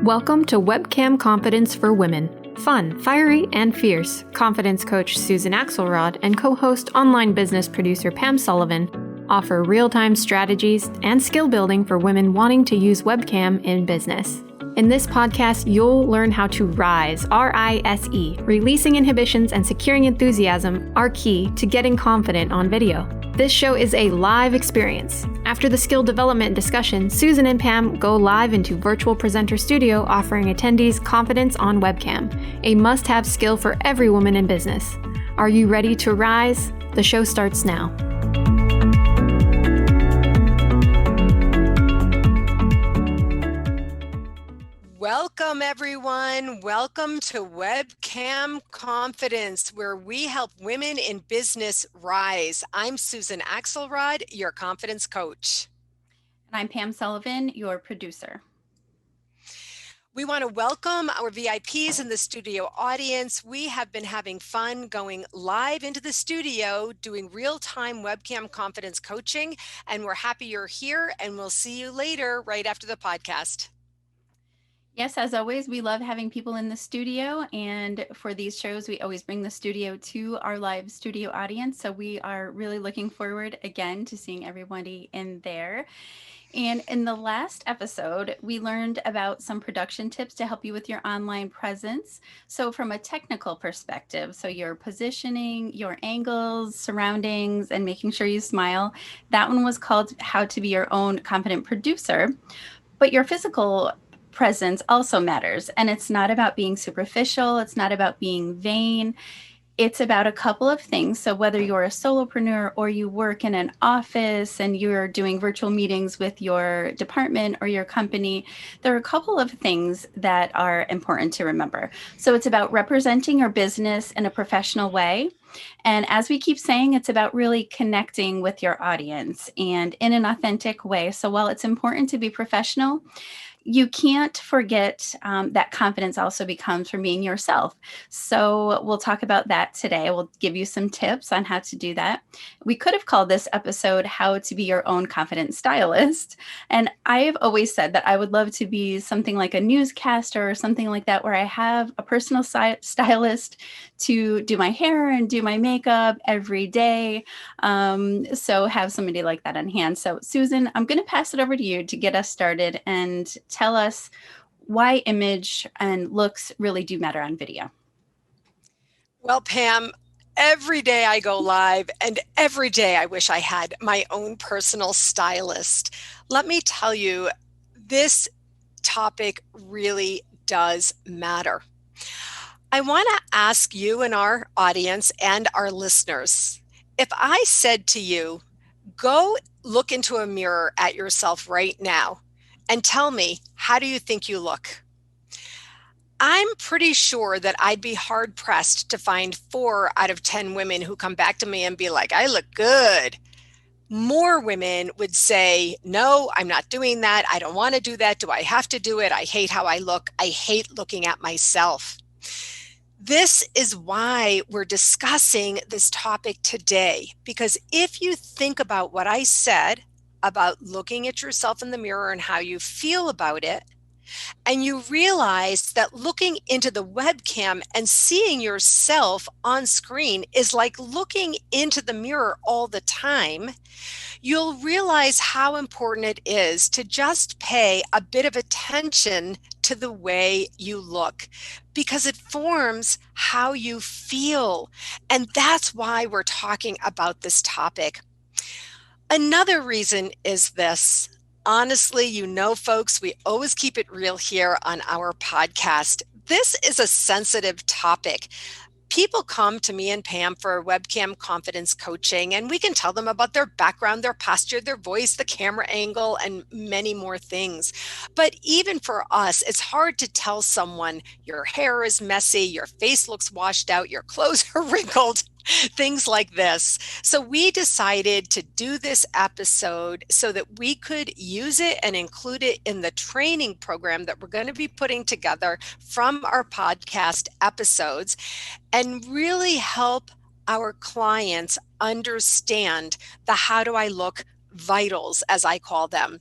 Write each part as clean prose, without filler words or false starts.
Welcome to Webcam Confidence for Women. Fun, fiery, and fierce. Confidence coach Susan Axelrod and co-host online business producer Pam Sullivan offer real-time strategies and skill building for women wanting to use webcam in business. In this podcast, you'll learn how to rise, R.I.S.E. Releasing inhibitions and securing enthusiasm are key to getting confident on video. This show is a live experience. After the skill development discussion, Susan and Pam go live into Virtual Presenter Studio, offering attendees confidence on webcam, a must-have skill for every woman in business. Are you ready to rise? The show starts now. Welcome, everyone. Welcome to Webcam Confidence, where we help women in business rise. I'm Susan Axelrod, your confidence coach. And I'm Pam Sullivan, your producer. We want to welcome our VIPs in the studio audience. We have been having fun going live into the studio, doing real-time webcam confidence coaching, and we're happy you're here, and we'll see you later right after the podcast. Yes, as always, we love having people in the studio, and for these shows, we always bring the studio to our live studio audience. So we are really looking forward again to seeing everybody in there. And in the last episode, we learned about some production tips to help you with your online presence. So from a technical perspective, so your positioning, your angles, surroundings, and making sure you smile, that one was called How to Be Your Own Confident Producer. But your physical presence also matters. And it's not about being superficial. It's not about being vain. It's about a couple of things. So whether you're a solopreneur or you work in an office and you're doing virtual meetings with your department or your company, there are a couple of things that are important to remember. So it's about representing your business in a professional way. And as we keep saying, it's about really connecting with your audience and in an authentic way. So while it's important to be professional, you can't forget that confidence also becomes from being yourself. So we'll talk about that today. We'll give you some tips on how to do that. We could have called this episode How to Be Your Own Confident Stylist. And I have always said that I would love to be something like a newscaster or something like that, where I have a personal stylist to do my hair and do my makeup every day. So have somebody like that on hand. So Susan, I'm going to pass it over to you to get us started and tell us why image and looks really do matter on video. Well, Pam, every day I go live and every day I wish I had my own personal stylist. Let me tell you, this topic really does matter. I want to ask you and our audience and our listeners, if I said to you, go look into a mirror at yourself right now and tell me, how do you think you look? I'm pretty sure that I'd be hard pressed to find 4 out of 10 women who come back to me and be like, I look good. More women would say, no, I'm not doing that. I don't want to do that. Do I have to do it? I hate how I look. I hate looking at myself. This is why we're discussing this topic today, because if you think about what I said about looking at yourself in the mirror and how you feel about it, and you realize that looking into the webcam and seeing yourself on screen is like looking into the mirror all the time, you'll realize how important it is to just pay a bit of attention to the way you look, because it forms how you feel. And that's why we're talking about this topic. Another reason is this. Honestly, you know, folks, we always keep it real here on our podcast. This is a sensitive topic. People come to me and Pam for webcam confidence coaching, and we can tell them about their background, their posture, their voice, the camera angle, and many more things. But even for us, it's hard to tell someone your hair is messy, your face looks washed out, your clothes are wrinkled. Things like this. So we decided to do this episode so that we could use it and include it in the training program that we're going to be putting together from our podcast episodes and really help our clients understand the how do I look vitals, as I call them.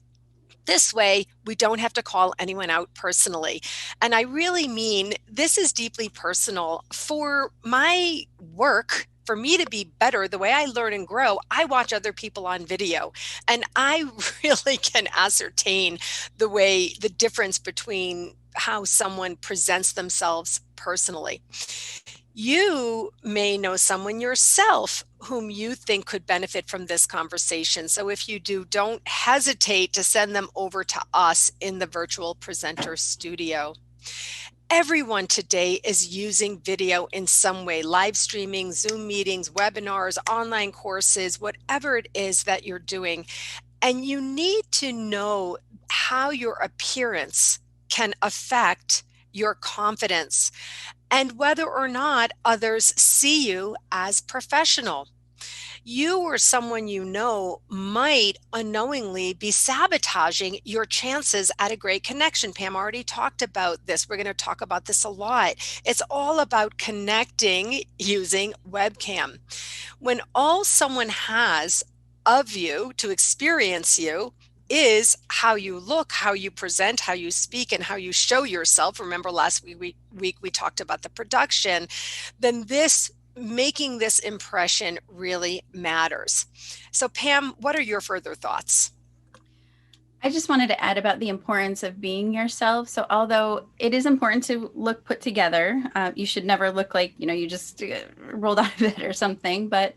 This way, we don't have to call anyone out personally. And I really mean this is deeply personal. For my work, for me to be better, the way I learn and grow, I watch other people on video. And I really can ascertain the difference between how someone presents themselves personally. You may know someone yourself whom you think could benefit from this conversation. So if you do, don't hesitate to send them over to us in the virtual presenter studio. Everyone today is using video in some way, live streaming, Zoom meetings, webinars, online courses, whatever it is that you're doing. And you need to know how your appearance can affect your confidence and whether or not others see you as professional. You or someone you know might unknowingly be sabotaging your chances at a great connection. Pam already talked about this. We're going to talk about this a lot. It's all about connecting using webcam. When all someone has of you to experience you is how you look, how you present, how you speak, and how you show yourself. Remember last week we talked about the production. Then making this impression really matters. So Pam, what are your further thoughts? I just wanted to add about the importance of being yourself. So although it is important to look put together, you should never look like, you just rolled out of bed or something, but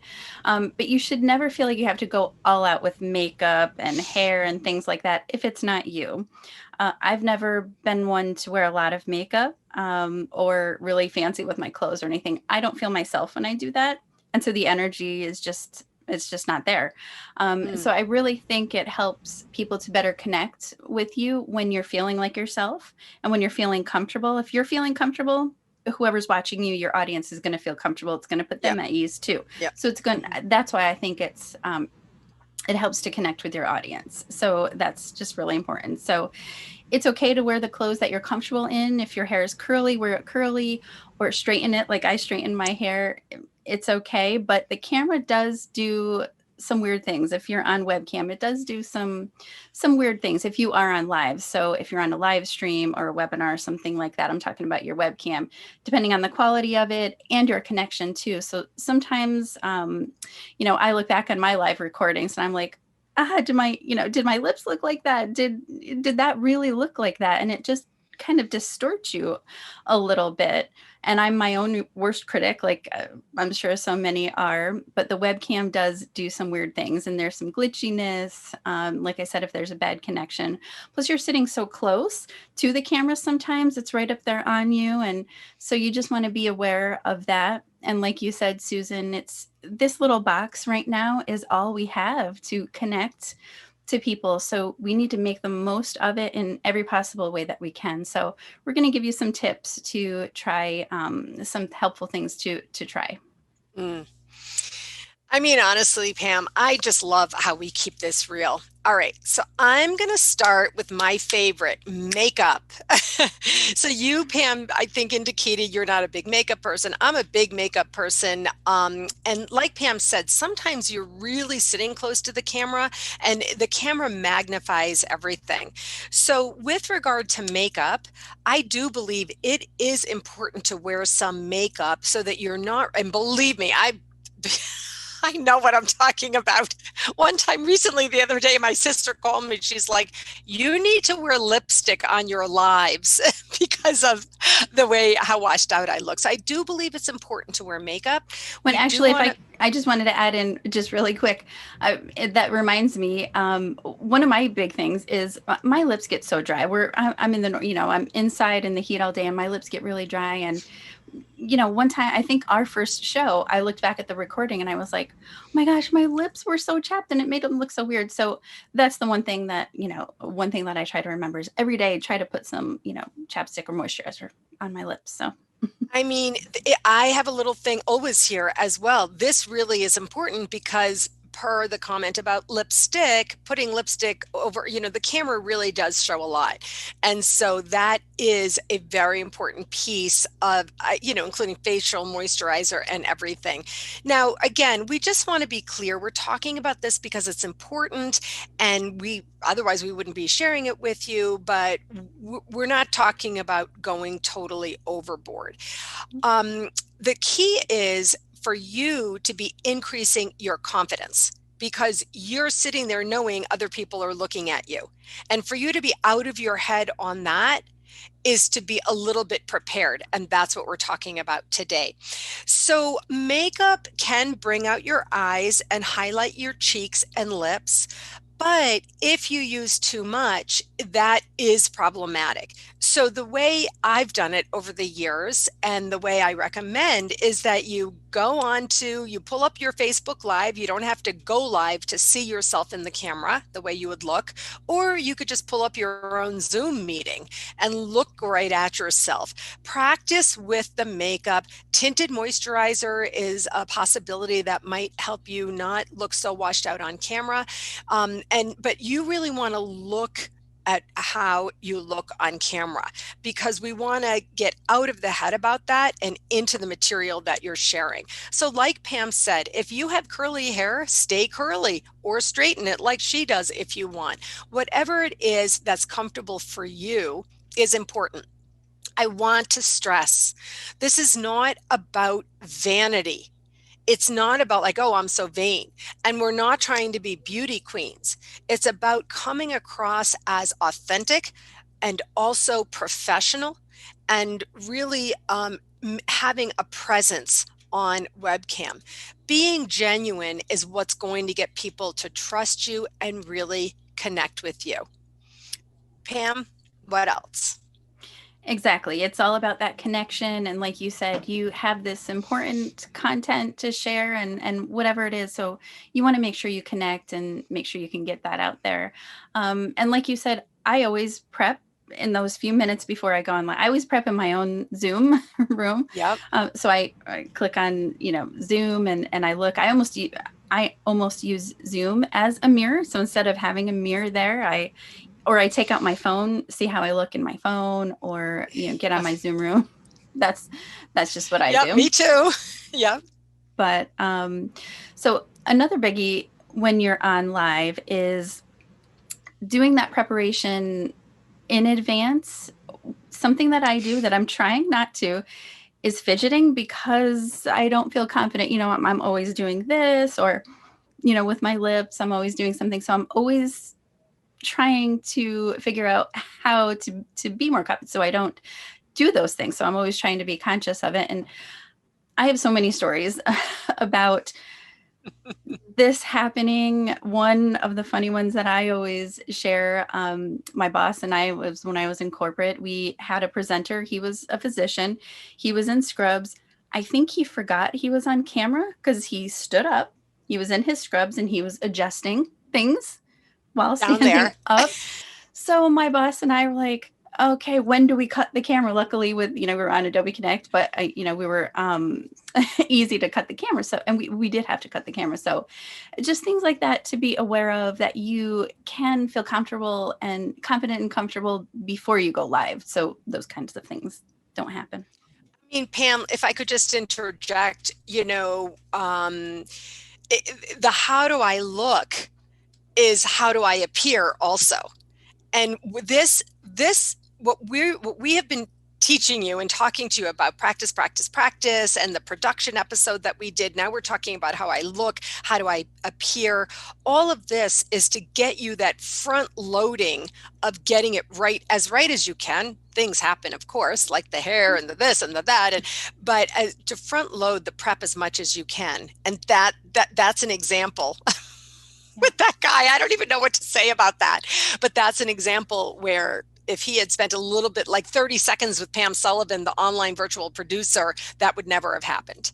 you should never feel like you have to go all out with makeup and hair and things like that if it's not you. I've never been one to wear a lot of makeup or really fancy with my clothes or anything. I don't feel myself when I do that. And so the energy is it's just not there. So I really think it helps people to better connect with you when you're feeling like yourself and when you're feeling comfortable. If you're feeling comfortable, whoever's watching you, your audience is going to feel comfortable. It's going to put them at ease too. Yep. So that's why I think it helps to connect with your audience. So that's just really important. So it's okay to wear the clothes that you're comfortable in. If your hair is curly, wear it curly, or straighten it like I straighten my hair. It's okay. But the camera does do some weird things. If you're on webcam, it does do some weird things if you are on live. So if you're on a live stream or a webinar or something like that, I'm talking about your webcam, depending on the quality of it and your connection too. So sometimes, I look back on my live recordings and I'm like, did my lips look like that? Did that really look like that? And it just kind of distorts you a little bit. And I'm my own worst critic, like I'm sure so many are, but the webcam does do some weird things and there's some glitchiness. Like I said, if there's a bad connection, plus you're sitting so close to the camera, sometimes it's right up there on you. And so you just want to be aware of that. And like you said, Susan, it's this little box right now is all we have to connect to people. So we need to make the most of it in every possible way that we can. So we're going to give you some tips to try, some helpful things to try. I mean, honestly, Pam, I just love how we keep this real. All right, so I'm going to start with my favorite, makeup. So you, Pam, I think indicated you're not a big makeup person. I'm a big makeup person. And like Pam said, sometimes you're really sitting close to the camera and the camera magnifies everything. So with regard to makeup, I do believe it is important to wear some makeup so that you're not, and believe me, I know what I'm talking about. One time recently, the other day, my sister called me. She's like, you need to wear lipstick on your lives because of how washed out I look. So I do believe it's important to wear makeup. When actually, I just wanted to add in just really quick, that reminds me, one of my big things is my lips get so dry. I'm I'm inside in the heat all day and my lips get really dry. And one time, I think our first show, I looked back at the recording and I was like, oh my gosh, my lips were so chapped and it made them look so weird. So that's the one thing that I try to remember is every day try to put some, chapstick or moisturizer on my lips. So I mean, I have a little thing always here as well. This really is important because per the comment about lipstick, putting lipstick over, the camera really does show a lot. And so that is a very important piece of, including facial moisturizer and everything. Now, again, we just want to be clear. We're talking about this because it's important and otherwise we wouldn't be sharing it with you, but we're not talking about going totally overboard. The key is for you to be increasing your confidence because you're sitting there knowing other people are looking at you. And for you to be out of your head on that is to be a little bit prepared. And that's what we're talking about today. So makeup can bring out your eyes and highlight your cheeks and lips. But if you use too much, that is problematic. So the way I've done it over the years and the way I recommend is that you pull up your Facebook Live. You don't have to go live to see yourself in the camera the way you would look, or you could just pull up your own Zoom meeting and look right at yourself. Practice with the makeup. Tinted moisturizer is a possibility that might help you not look so washed out on camera. But you really want to look at how you look on camera because we want to get out of the head about that and into the material that you're sharing. So like Pam said, if you have curly hair, stay curly or straighten it like she does if you want. Whatever it is that's comfortable for you is important. I want to stress, this is not about vanity. It's not about like, oh, I'm so vain. And we're not trying to be beauty queens. It's about coming across as authentic and also professional and really having a presence on webcam. Being genuine is what's going to get people to trust you and really connect with you. Pam, what else? Exactly. It's all about that connection. And like you said, you have this important content to share and whatever it is. So you want to make sure you connect and make sure you can get that out there. And like you said, I always prep in those few minutes before I go online. I always prep in my own Zoom room. Yep. So I click on, Zoom and I look, I almost use Zoom as a mirror. So instead of having a mirror there, I take out my phone, see how I look in my phone, or get on my Zoom room. That's just what I do. Me too. Yeah. But so another biggie when you're on live is doing that preparation in advance. Something that I do that I'm trying not to is fidgeting because I don't feel confident. I'm always doing this, or with my lips, I'm always doing something. So I'm always trying to figure out how to be more confident so I don't do those things. So I'm always trying to be conscious of it. And I have so many stories about this happening. One of the funny ones that I always share, my boss and I when I was in corporate, we had a presenter. He was a physician. He was in scrubs. I think he forgot he was on camera because he stood up. He was in his scrubs and he was adjusting things while standing up. So my boss and I were like, okay, when do we cut the camera? Luckily we were on Adobe Connect, but we were easy to cut the camera. So, and we did have to cut the camera. So just things like that to be aware of, that you can feel comfortable and confident and comfortable before you go live. So those kinds of things don't happen. I mean, Pam, if I could just interject, the how do I look is how do I appear also. And this what we have been teaching you and talking to you about practice, and the production episode that we did. Now we're talking about how I look, how do I appear. All of this is to get you that front loading of getting it right as you can. Things happen, of course, like the hair and the this and the that, but to front load the prep as much as you can. And that's an example. With that guy, I don't even know what to say about that, but that's an example where if he had spent a little bit, like 30 seconds with Pam Sullivan, the online virtual producer, that would never have happened.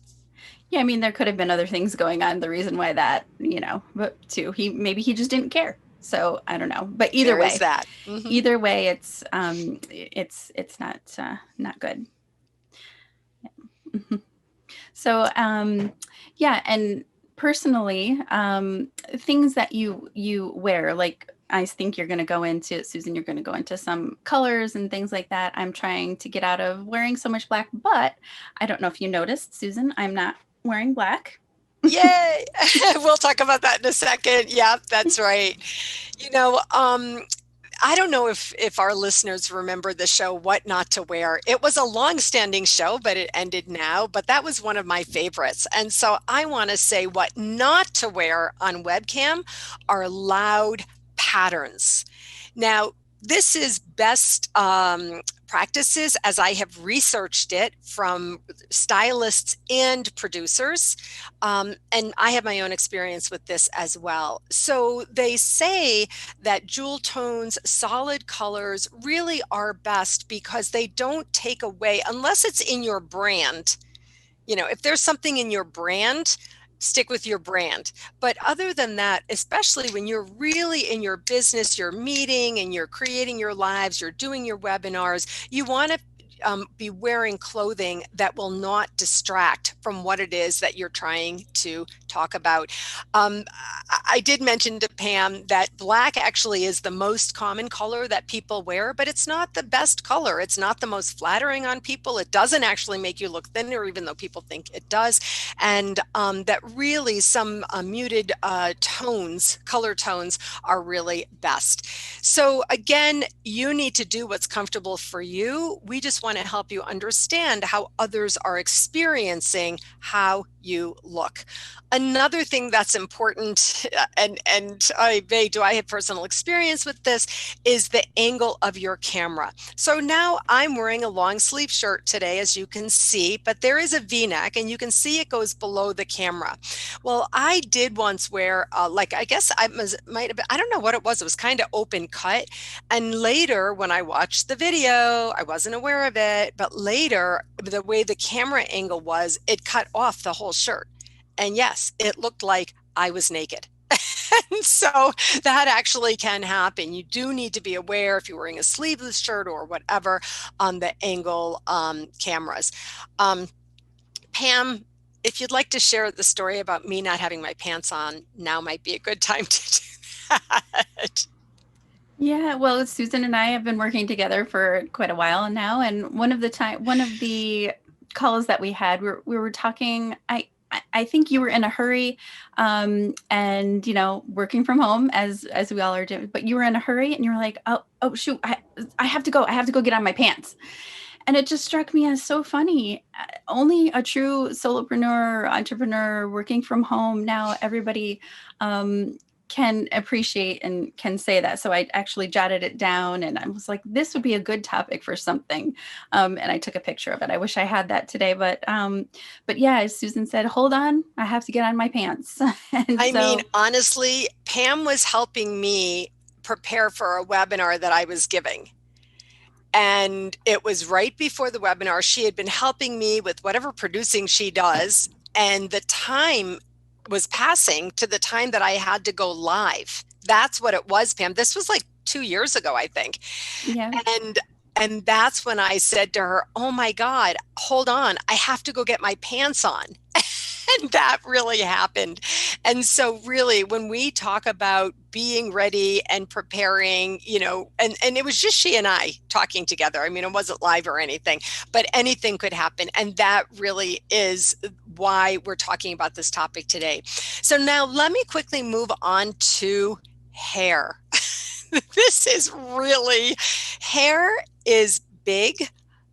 Yeah, I mean, there could have been other things going on. The reason why that, but too, maybe he just didn't care. So I don't know, but either way, that. Either way, it's not good. So, yeah, and personally, things that you wear, like I think you're going to go into, Susan, you're going to go into some colors and things like that. I'm trying to get out of wearing so much black, but I don't know if you noticed, Susan, I'm not wearing black. Yay! We'll talk about that in a second. Yeah, that's right. I don't know if our listeners remember the show What Not to Wear. It was a long-standing show, but it ended now. But that was one of my favorites. And so I want to say what not to wear on webcam are loud patterns. Now, this is best practices as I have researched it from stylists and producers. And I have my own experience with this as well. So they say that jewel tones, solid colors really are best because they don't take away, unless it's in your brand. If there's something in your brand, stick with your brand. But other than that, especially when you're really in your business, you're meeting and you're creating your lives, you're doing your webinars, you want to be wearing clothing that will not distract from what it is that you're trying to talk about. I did mention to Pam that black actually is the most common color that people wear, but it's not the best color. It's not the most flattering on people. It doesn't actually make you look thinner, even though people think it does. And that really some muted tones, color tones, are really best. So again, you need to do what's comfortable for you. We just want to help you understand how others are experiencing how you look. Another thing that's important, and do I have personal experience with this, is the angle of your camera. So now I'm wearing a long sleeve shirt today, as you can see, but there is a V-neck and you can see it goes below the camera. Well, I did once wear, I guess might have been, I don't know what it was kind of open cut. And later when I watched the video, I wasn't aware of it, but later the way the camera angle was, it cut off the whole shirt. And yes, it looked like I was naked. And so that actually can happen. You do need to be aware if you're wearing a sleeveless shirt or whatever on the angle cameras. Pam, if you'd like to share the story about me not having my pants on, now might be a good time to do that. Yeah, well, Susan and I have been working together for quite a while now, and one of the calls that we had, we were talking. I think you were in a hurry, and working from home as we all are doing. But you were in a hurry, and you were like, "Oh shoot, I have to go. I have to go get on my pants." And it just struck me as so funny. Only a true solopreneur, entrepreneur working from home. Now everybody can appreciate and can say that. So I actually jotted it down and I was like, this would be a good topic for something. And I took a picture of it. I wish I had that today, but yeah, as Susan said, hold on, I have to get on my pants. I mean, honestly, Pam was helping me prepare for a webinar that I was giving. And it was right before the webinar. She had been helping me with whatever producing she does. And the time was passing to the time that I had to go live. That's what it was, Pam. This was like 2 years ago, I think. Yeah. And that's when I said to her, oh my God, hold on. I have to go get my pants on. And that really happened. And so really, when we talk about being ready and preparing, and it was just she and I talking together. I mean, it wasn't live or anything, but anything could happen. And that really is why we're talking about this topic today. So now let me quickly move on to hair. This is really, hair is big.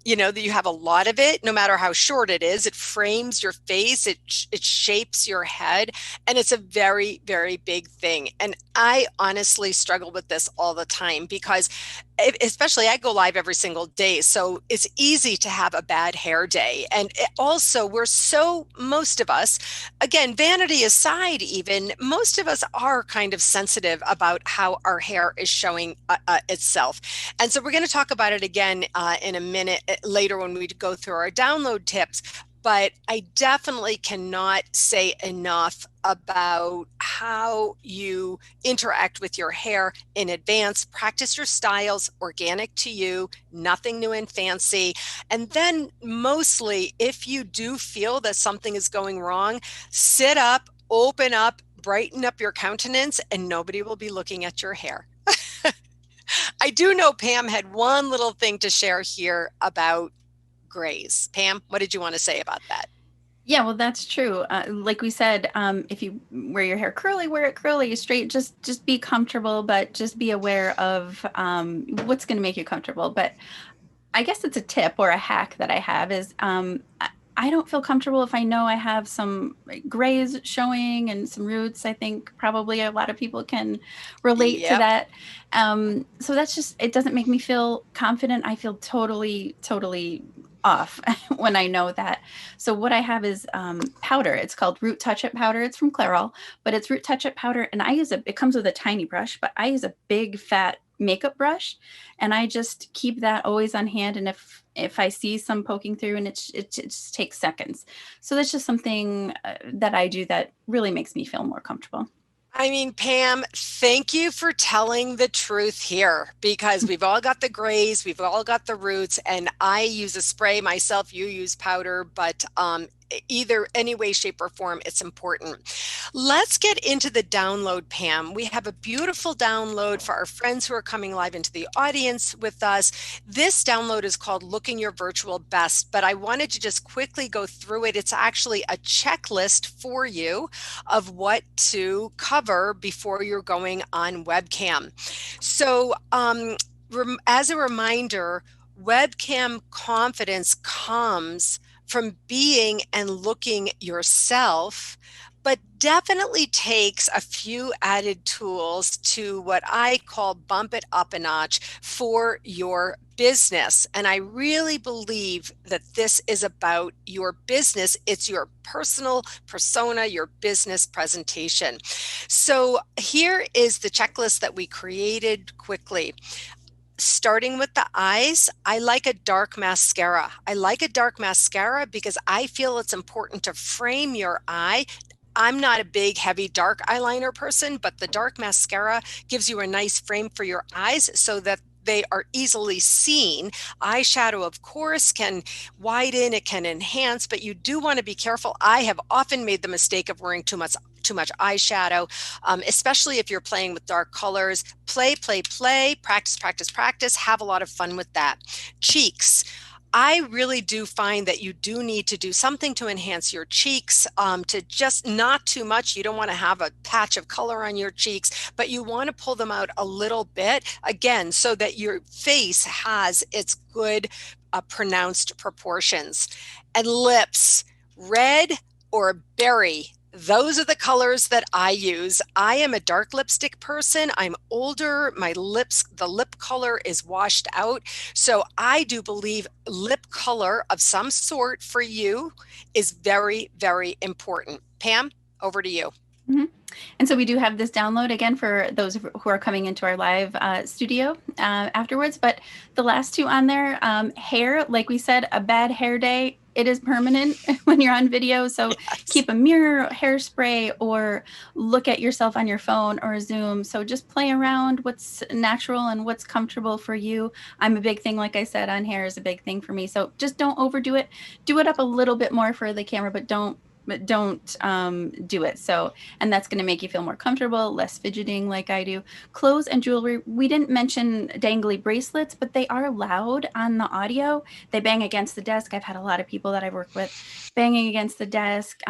That you have a lot of it, no matter how short it is. It frames your face, it shapes your head, and it's a very, very big thing. And I honestly struggle with this all the time because especially I go live every single day. So it's easy to have a bad hair day. And also most of us, again, vanity aside, even most of us are kind of sensitive about how our hair is showing itself. And so we're going to talk about it again in a minute later when we go through our download tips. but I definitely cannot say enough about how you interact with your hair in advance. Practice your styles, organic to you, nothing new and fancy. And then mostly, if you do feel that something is going wrong, sit up, open up, brighten up your countenance, and nobody will be looking at your hair. I do know Pam had one little thing to share here about grays. Pam, what did you want to say about that? Yeah, well, that's true. Like we said, if you wear your hair curly, wear it curly, straight. Just be comfortable, but just be aware of what's going to make you comfortable. But I guess it's a tip or a hack that I have is I don't feel comfortable if I know I have some grays showing and some roots. I think probably a lot of people can relate to Yep. that. So that's just, it doesn't make me feel confident. I feel totally off when I know that. So what I have is powder. It's called Root Touch-Up powder. It's from Clairol, but it's Root Touch-Up powder. And it comes with a tiny brush, but I use a big fat makeup brush, and I just keep that always on hand. And if I see some poking through, and it just takes seconds. So that's just something that I do that really makes me feel more comfortable. I mean, Pam, thank you for telling the truth here, because we've all got the grays, we've all got the roots, and I use a spray myself, you use powder, but either any way, shape, or form, it's important. Let's get into the download, Pam. We have a beautiful download for our friends who are coming live into the audience with us. This download is called Looking Your Virtual Best, but I wanted to just quickly go through it. It's actually a checklist for you of what to cover before you're going on webcam. So as a reminder, webcam confidence comes from being and looking yourself, but definitely takes a few added tools to what I call bump it up a notch for your business. And I really believe that this is about your business. It's your personal persona, your business presentation. So here is the checklist that we created quickly. Starting with the eyes, I like a dark mascara. I like a dark mascara because I feel it's important to frame your eye. I'm not a big, heavy, dark eyeliner person, but the dark mascara gives you a nice frame for your eyes so that they are easily seen. Eyeshadow, of course, can widen, it can enhance, but you do want to be careful. I have often made the mistake of wearing too much eyeshadow, especially if you're playing with dark colors. Play, practice, have a lot of fun with that. Cheeks. I really do find that you do need to do something to enhance your cheeks, to just not too much. You don't want to have a patch of color on your cheeks, but you want to pull them out a little bit, again, so that your face has its good pronounced proportions. And lips, red or berry. Those are the colors that I use. I am a dark lipstick person. I'm older. My lips, the lip color is washed out. So I do believe lip color of some sort for you is very, very important. Pam, over to you. Mm-hmm. And so we do have this download again for those who are coming into our live studio afterwards. But the last two on there, hair, like we said, a bad hair day, it is permanent when you're on video. So Yes. Keep a mirror, hairspray, or look at yourself on your phone or Zoom. So just play around what's natural and what's comfortable for you. I'm a big thing, like I said, on hair is a big thing for me. So just don't overdo it. Do it up a little bit more for the camera, but don't do it. So, and that's going to make you feel more comfortable, less fidgeting like I do. Clothes and jewelry. We didn't mention dangly bracelets, but they are loud on the audio. They bang against the desk. I've had a lot of people that I've worked with banging against the desk.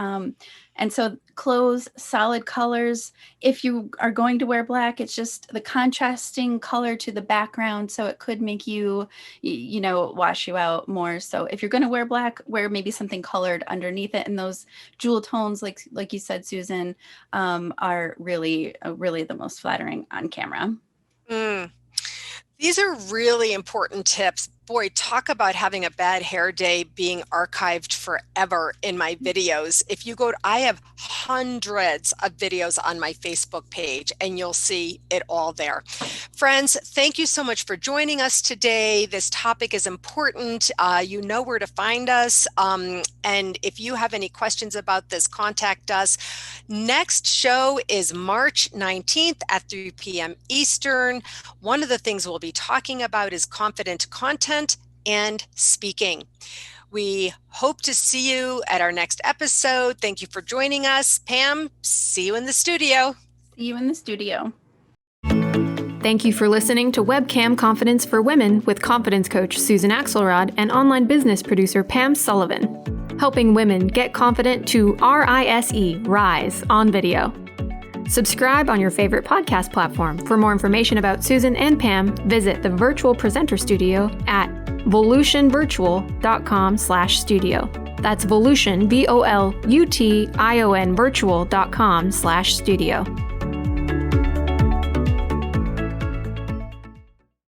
And so clothes, solid colors. If you are going to wear black, it's just the contrasting color to the background. So it could make you, wash you out more. So if you're going to wear black, wear maybe something colored underneath it. And those jewel tones, like you said, Susan, are really the most flattering on camera. These are really important tips. Boy, talk about having a bad hair day being archived forever in my videos. If you go, I have hundreds of videos on my Facebook page, and you'll see it all there. Friends, thank you so much for joining us today. This topic is important. You know where to find us. And if you have any questions about this, contact us. Next show is March 19th at 3 p.m. Eastern. One of the things we'll be talking about is confident content and speaking. We hope to see you at our next episode. Thank you for joining us. Pam, see you in the studio. See you in the studio. Thank you for listening to Webcam Confidence for Women with confidence coach Susan Axelrod and online business producer Pam Sullivan, helping women get confident to R.I.S.E, rise on video. Subscribe on your favorite podcast platform. For more information about Susan and Pam, visit the Virtual Presenter Studio at volutionvirtual.com/studio. That's Volution, VOLUTION virtual.com/studio.